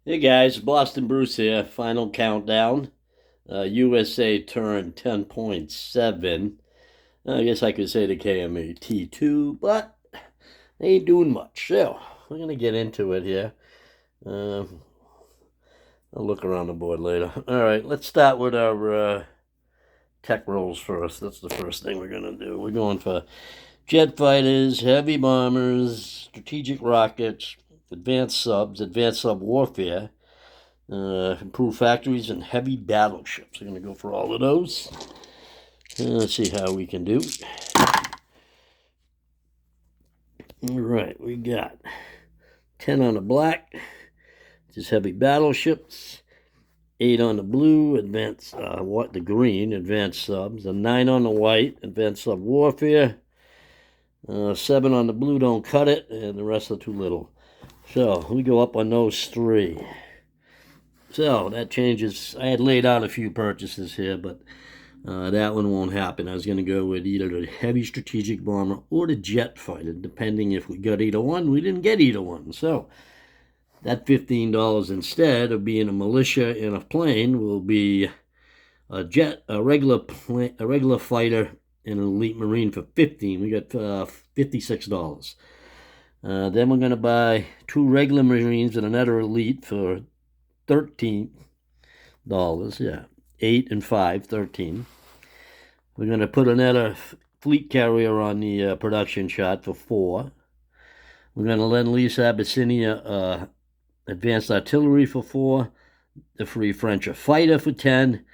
Hey guys, Boston Bruce here. Final countdown. USA turned 10.7. I guess I could say the KMT too, but they ain't doing much. So, we're going to get into it here. Uh, I'll look around the board later. All right, let's start with our tech rolls first. That's the first thing we're going to do. We're going for jet fighters, heavy bombers, strategic rockets, advanced sub warfare, improved factories, and heavy battleships. We're going to go for all of those. Let's see how we can do. All right, we got 10 on the black, just heavy battleships. 8 on the blue, the green, advanced subs. A 9 on the white, advanced sub warfare. 7 on the blue, don't cut it, and the rest are too little. So we go up on those 3. So that changes. I had laid out a few purchases here, but that one won't happen. I was going to go with either the heavy strategic bomber or the jet fighter, depending if we got either one. We didn't get either one. So that $15 instead of being a militia in a plane will be a regular fighter and an elite marine for $15. We got $56. Then we're going to buy 2 regular marines and another elite for $13. Yeah, 8 and 5, 13. We're going to put another fleet carrier on the production chart for 4. We're going to lend lease Abyssinia advanced artillery for 4. The Free French a fighter for 10.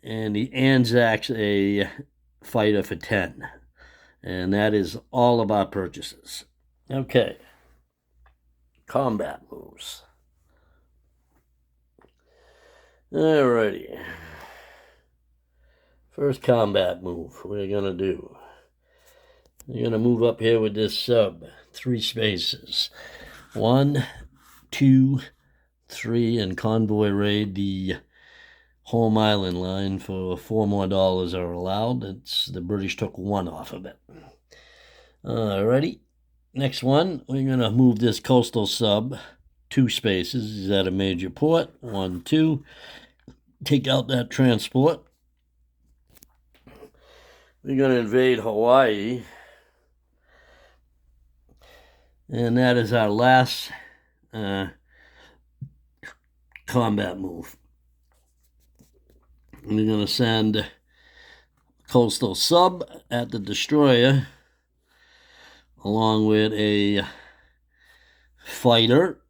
And the Anzacs a fighter for 10. And that is all of our purchases. Okay. Combat moves. Alrighty. First combat move we're going to do. We're going to move up here with this sub. 3 spaces. 1, 2, 3, and Convoy raid the home island line for $4 more are allowed. The British took 1 off of it. Alrighty. Next one, we're going to move this coastal sub 2 spaces. Is at a major port. 1, 2. Take out that transport. We're going to invade Hawaii. And that is our last combat move. We're going to send coastal sub at the destroyer along with a fighter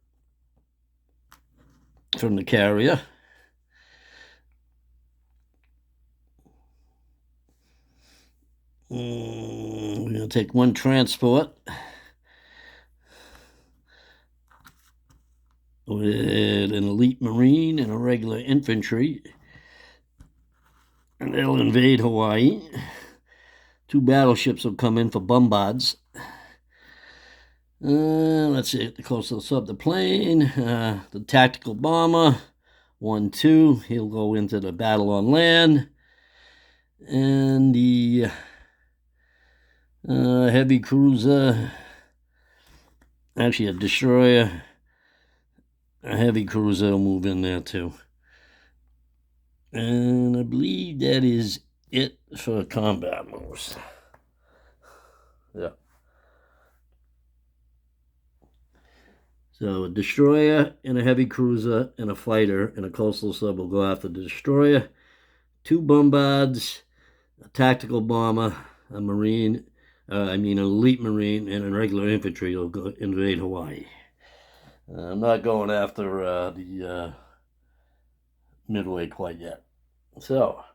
from the carrier. We're going to take 1 transport with an elite marine and a regular infantry. And they'll invade Hawaii. 2 battleships will come in for bombards. Let's see, the coastal sub, the plane, the tactical bomber, 1, 2. He'll go into the battle on land. And the heavy cruiser, actually a destroyer, a heavy cruiser will move in there too. And I believe that is it for combat moves. Yeah. So a destroyer and a heavy cruiser and a fighter and a coastal sub will go after the destroyer. 2 bombards, a tactical bomber, a marine, an elite marine, and a regular infantry will go invade Hawaii. I'm not going after the Midway quite yet. So,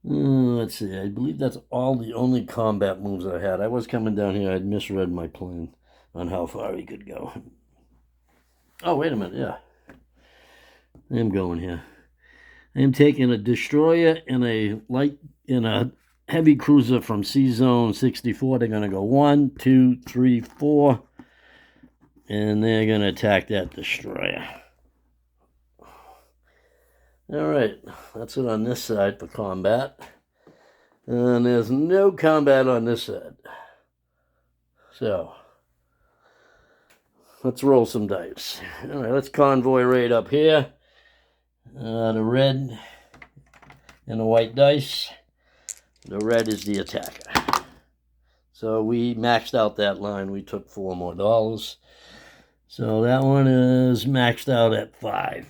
let's see. I believe that's the only combat moves I had. I was coming down here. I'd misread my plan on how far he could go. Oh, wait a minute. Yeah. I am going here. I am taking a destroyer and a heavy cruiser from Sea Zone 64. They're going to go 1, 2, 3, 4. And they're going to attack that destroyer. All right, that's it on this side for combat. And there's no combat on this side. So, let's roll some dice. All right, let's convoy right up here. The red and the white dice. The red is the attacker. So we maxed out that line. We took $4 more. So that one is maxed out at 5.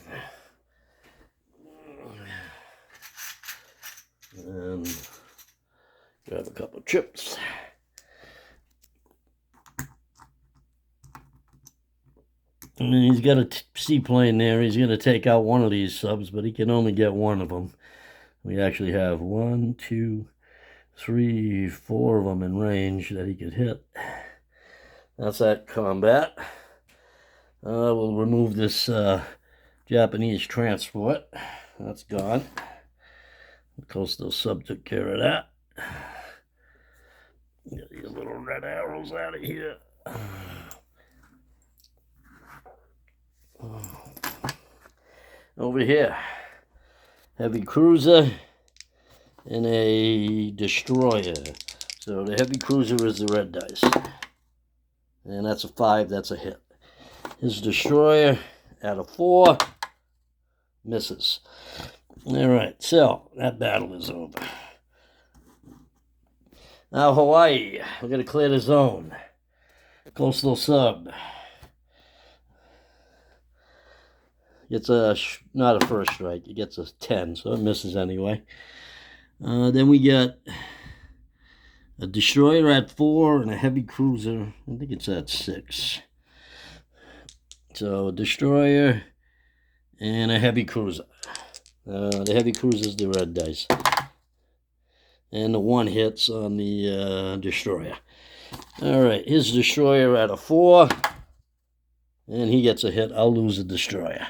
And grab a couple of chips. And then he's got a seaplane there. He's going to take out one of these subs, but he can only get one of them. We actually have 1, 2, 3, 4 of them in range that he could hit. That's that combat. We'll remove this Japanese transport. That's gone. The coastal sub took care of that. Get these little red arrows out of here. Over here, heavy cruiser and a destroyer. So the heavy cruiser is the red dice. And that's a 5, that's a hit. His destroyer at a 4 misses. All right, so that battle is over. Now Hawaii, we're going to clear the zone. Coastal sub. Gets not a first strike, it gets a 10, so it misses anyway. Then we get a destroyer at 4 and a heavy cruiser. I think it's at 6. So a destroyer and a heavy cruiser. The heavy cruiser is the red dice. And the 1 hits on the destroyer. All right, his destroyer at a 4. And he gets a hit. I'll lose the destroyer.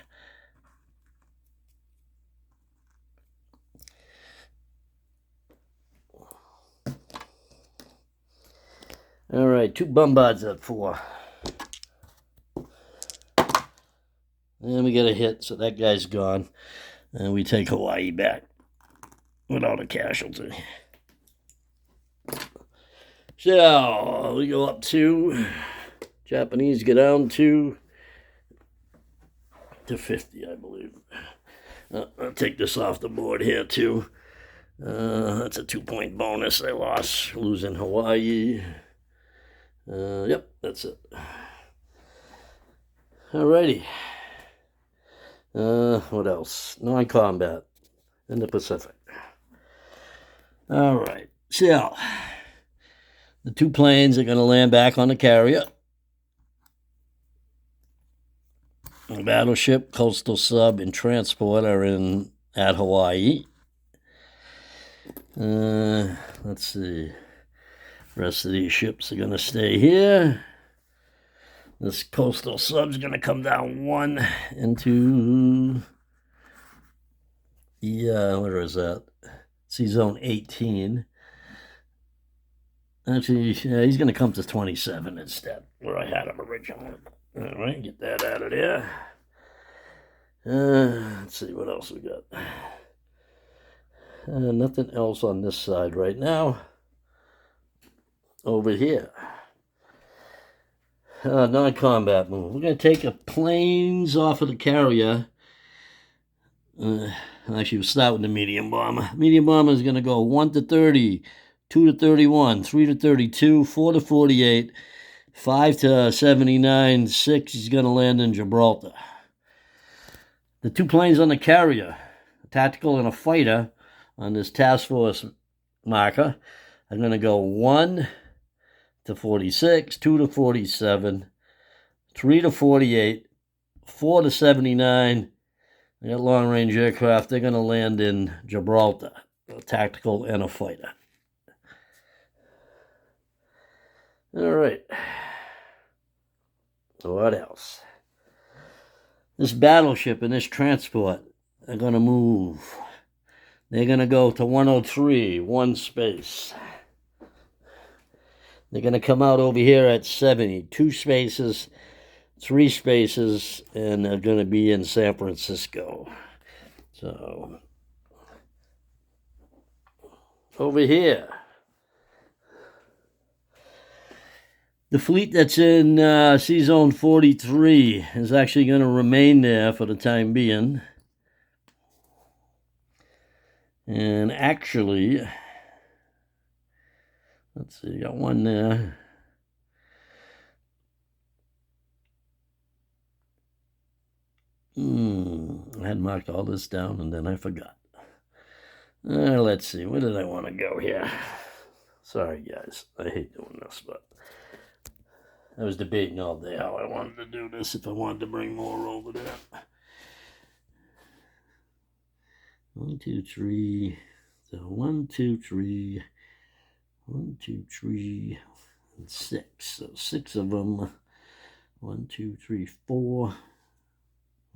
All right, 2 bombards at 4. And we get a hit, so that guy's gone. And we take Hawaii back without a casualty. So we go up 2. Japanese go down 2 to 50, I believe. I'll take this off the board here too. That's a 2-point bonus. I lost, losing Hawaii. Yep, that's it. Alrighty. What else? Non-combat in the Pacific. Alright, so the 2 planes are going to land back on the carrier. The battleship, coastal sub, and transport are at Hawaii. Let's see. The rest of these ships are going to stay here. This coastal sub's going to come down 1 into where is that? Sea zone 18. Actually, yeah, he's going to come to 27 instead, where I had him originally. All right, get that out of there. Let's see what else we got. Nothing else on this side right now. Over here. Non-combat move. We're going to take the planes off of the carrier. Actually, we'll start with the medium bomber. Medium bomber is going to go 1 to 30, 2 to 31, 3 to 32, 4 to 48, 5 to 79, 6 is going to land in Gibraltar. The 2 planes on the carrier, a tactical and a fighter, on this task force marker, are going to go 1 to 46, 2 to 47, 3 to 48, 4 to 79. They got long-range aircraft. They're going to land in Gibraltar, a tactical and a fighter. All right. What else? This battleship and this transport are going to move. They're going to go to 103, 1 space. They're going to come out over here at 70, 2 spaces, 3 spaces, and they're going to be in San Francisco. So, over here, The fleet that's in Sea Zone 43 is actually going to remain there for the time being. And actually, let's see, got one there. I had marked all this down and then I forgot. Let's see, where did I want to go here? Sorry, guys, I hate doing this, but I was debating all day how I wanted to do this, if I wanted to bring more over there. 1, 2, 3. So 1, 2, 3. 1, 2, 3, and 6. So 6 of them. 1, 2, 3, 4.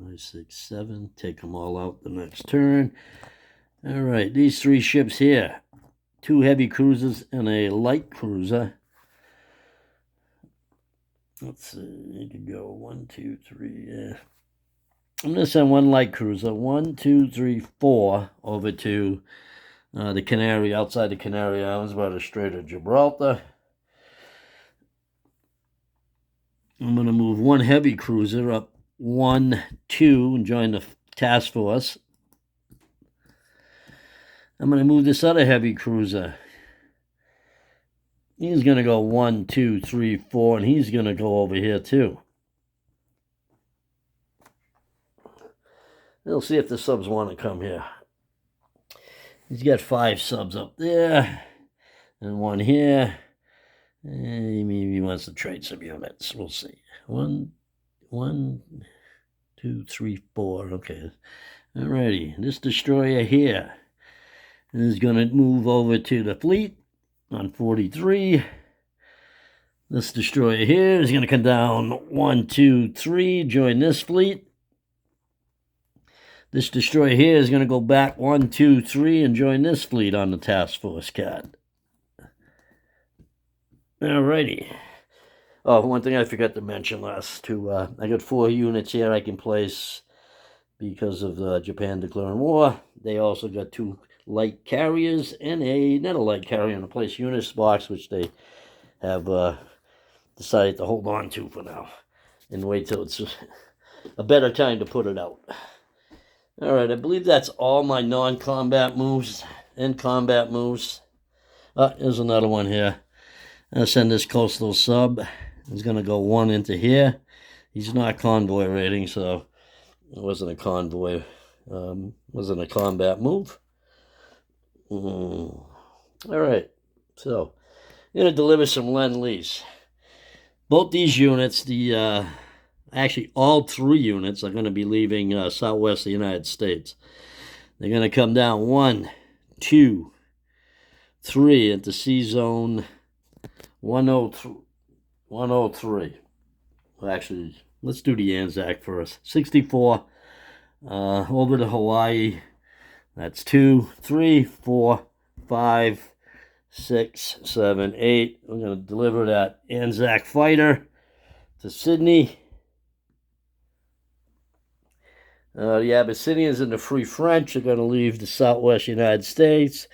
5, 6, 7. Take them all out the next turn. All right, these 3 ships here. 2 heavy cruisers and a light cruiser. Let's see, you could go 1, 2, 3. Yeah. I'm going to send 1 light cruiser, 1, 2, 3, 4, over to the Canary, outside the Canary Islands by the Strait of Gibraltar. I'm going to move 1 heavy cruiser up 1, 2, and join the task force. I'm going to move this other heavy cruiser. He's going to go 1, 2, 3, 4, and he's going to go over here too. We'll see if the subs want to come here. He's got 5 subs up there, and 1 here. And maybe he wants to trade some units. We'll see. 1, 2, 3, 4. Okay. Alrighty. This destroyer here is going to move over to the fleet on 43. This destroyer here is going to come down 1, 2, 3, join this fleet. This destroyer here is going to go back 1, 2, 3, and join this fleet on the task force card. Alrighty. Oh, one thing I forgot to mention last two. I got 4 units here I can place because of Japan declaring war. They also got 2 light carriers and another light carrier in a place units box, which they have decided to hold on to for now and wait till it's a better time to put it out. All right, I believe that's all my non-combat moves and combat moves. There's another one here. I'll send this coastal sub. He's going to go 1 into here. He's not convoy rating, so it wasn't a convoy. Wasn't a combat move. All right, so I'm going to deliver some Lend-Lease. Both these units, actually all 3 units are going to be leaving southwest of the United States. They're going to come down 1, 2, 3 into Sea Zone 103. Well, actually, let's do the Anzac first. 64 over to Hawaii. That's 2, 3, 4, 5, 6, 7, 8. We're going to deliver that Anzac fighter to Sydney. The Abyssinians and the Free French are going to leave the southwest United States.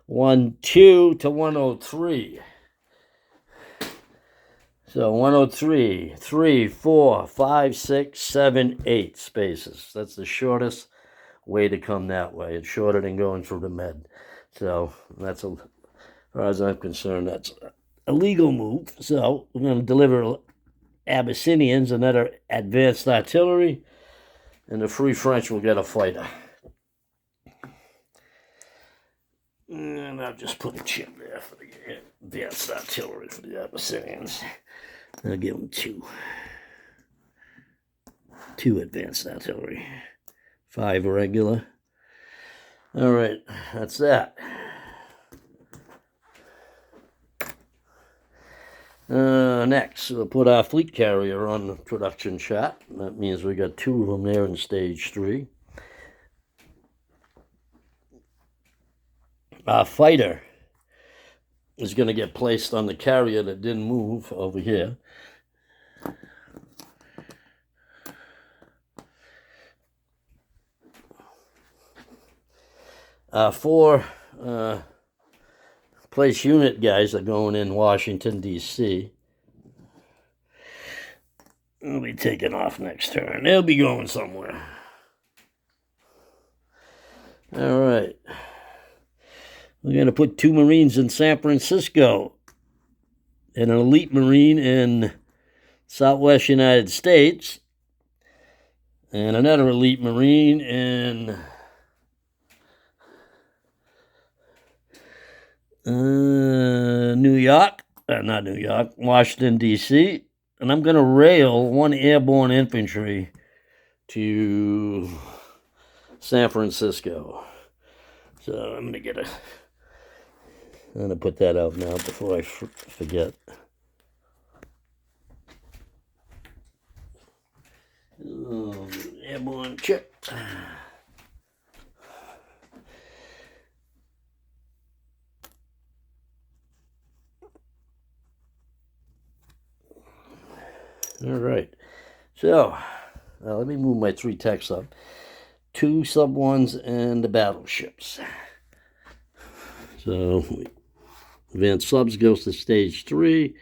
1, 2 to 103. So 103, 3, 4, 5, 6, 7, 8 spaces. That's the shortest way to come that way. It's shorter than going through the Med. So that's, as far as I'm concerned, that's a legal move. So we're going to deliver Abyssinians another advanced artillery, and the Free French will get a fighter. And I'll just put a chip there for the advanced artillery for the Abyssinians. I'll give them 2 advanced artillery. 5 regular. All right, that's that. Next, we'll put our fleet carrier on the production chart. That means we got 2 of them there in stage 3. Our fighter is going to get placed on the carrier that didn't move over here. Our 4 place unit guys are going in Washington, D.C. They'll be taking off next turn. They'll be going somewhere. All right. We're going to put 2 Marines in San Francisco and an elite Marine in Southwest United States and another elite Marine in New York, not New York, Washington, D.C., and I'm going to rail 1 airborne infantry to San Francisco. So I'm going to put that out now before I forget. Airborne chip. All right. So, let me move my 3 techs up. 2 sub-1s and the battleships. So, advanced subs goes to stage 3.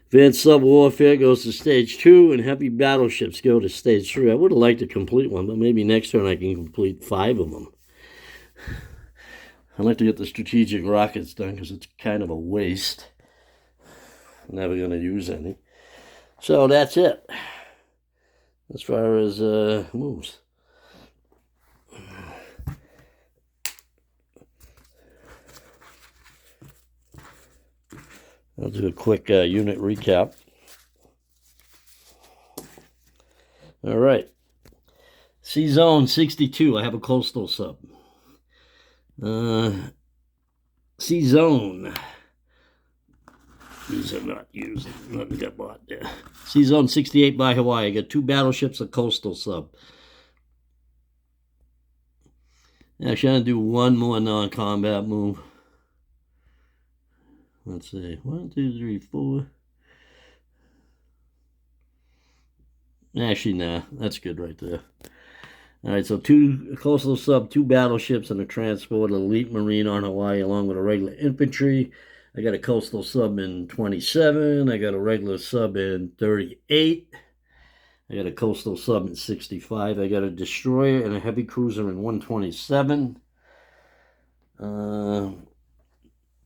Advanced sub-warfare goes to stage 2. And heavy battleships go to stage 3. I would have liked to complete one, but maybe next turn I can complete 5 of them. I'd like to get the strategic rockets done because it's kind of a waste. Never going to use any. So that's it as far as moves. I'll do a quick unit recap. All right. Sea Zone 62, I have a coastal sub. Sea Zone. These are not used. Nothing got bought there. Sea Zone 68 by Hawaii. I got 2 battleships, a coastal sub. Actually, I'm going to do 1 more non-combat move. Let's see. 1, 2, 3, 4. Actually, nah. That's good right there. All right, so 2 coastal sub, 2 battleships, and a transport, an elite Marine on Hawaii, along with a regular infantry. I got a coastal sub in 27. I got a regular sub in 38. I got a coastal sub in 65. I got a destroyer and a heavy cruiser in 127.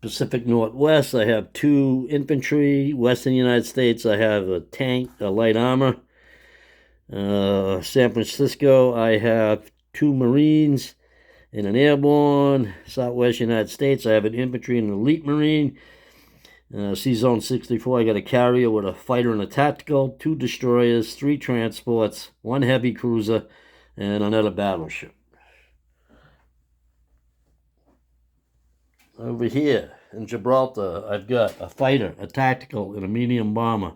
Pacific Northwest, I have 2 infantry. Western United States, I have a tank, a light armor. San Francisco, I have 2 Marines and an airborne. Southwest United States, I have an infantry and an elite Marine. Sea Zone 64, I got a carrier with a fighter and a tactical, 2 destroyers, 3 transports, 1 heavy cruiser, and another battleship. Over here in Gibraltar, I've got a fighter, a tactical, and a medium bomber.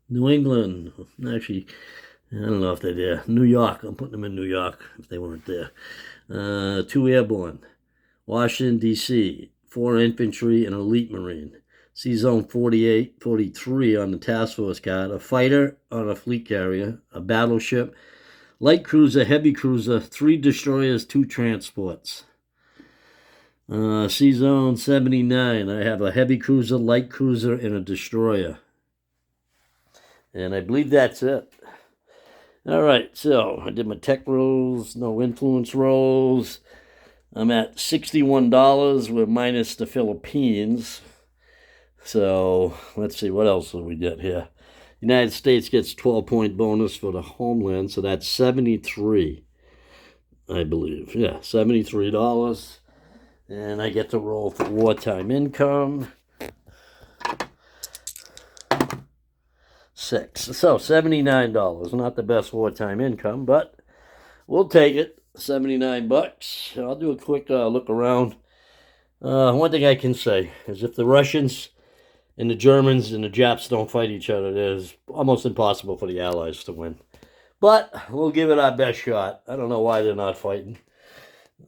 New England, actually, I don't know if they're there. New York, I'm putting them in New York if they weren't there. 2 airborne. Washington, D.C., 4 infantry and an elite Marine. Sea Zone 48, 43 on the task force card. A fighter on a fleet carrier, a battleship, light cruiser, heavy cruiser, 3 destroyers, 2 transports. Sea Zone 79, I have a heavy cruiser, light cruiser, and a destroyer. And I believe that's it. All right, so I did my tech rolls, no influence rolls. I'm at $61 with minus the Philippines. So let's see, what else do we get here? United States gets 12-point bonus for the homeland, so that's 73, I believe. Yeah, $73. And I get to roll for wartime income. 6. So $79. Not the best wartime income, but we'll take it. $79. I'll do a quick look around. One thing I can say is if the Russians and the Germans and the Japs don't fight each other, it is almost impossible for the Allies to win. But we'll give it our best shot. I don't know why they're not fighting.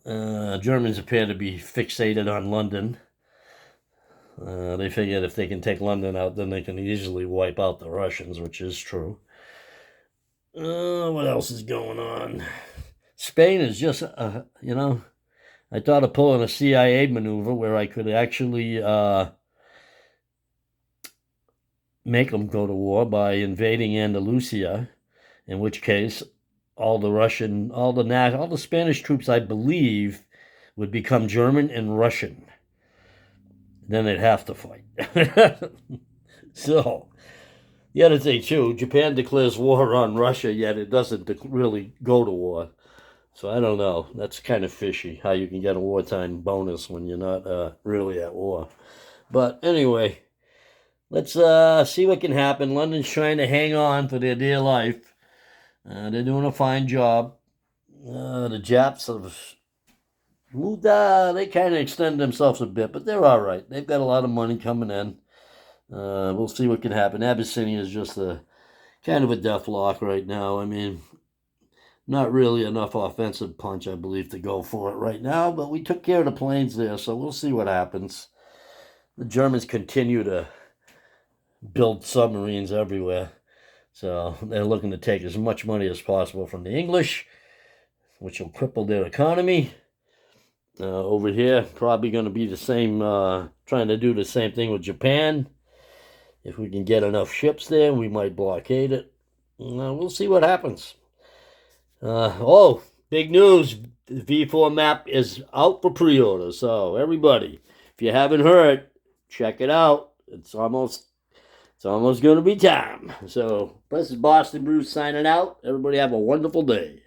Germans appear to be fixated on London. They figure if they can take London out, then they can easily wipe out the Russians, which is true. What else is going on? Spain is just, I thought of pulling a CIA maneuver where I could actually make them go to war by invading Andalusia, in which case all the Spanish troops, I believe, would become German and Russian. Then they'd have to fight. So the other thing too, Japan declares war on Russia, yet it doesn't really go to war. So I don't know. That's kind of fishy how you can get a wartime bonus when you're not really at war. But anyway, let's see what can happen. London's trying to hang on for their dear life. They're doing a fine job. The Japs have moved. They kind of extend themselves a bit, but they're all right. They've got a lot of money coming in. We'll see what can happen. Abyssinia is just a kind of a death lock right now. I mean, not really enough offensive punch, I believe, to go for it right now, but we took care of the planes there, so we'll see what happens. The Germans continue to build submarines everywhere, so they're looking to take as much money as possible from the English, which will cripple their economy. Over here, probably going to be the same, trying to do the same thing with Japan. If we can get enough ships there, we might blockade it. We'll see what happens. Big news. The V4 map is out for pre-order. So everybody, if you haven't heard, check it out. It's almost going to be time. So this is Boston Bruce signing out. Everybody have a wonderful day.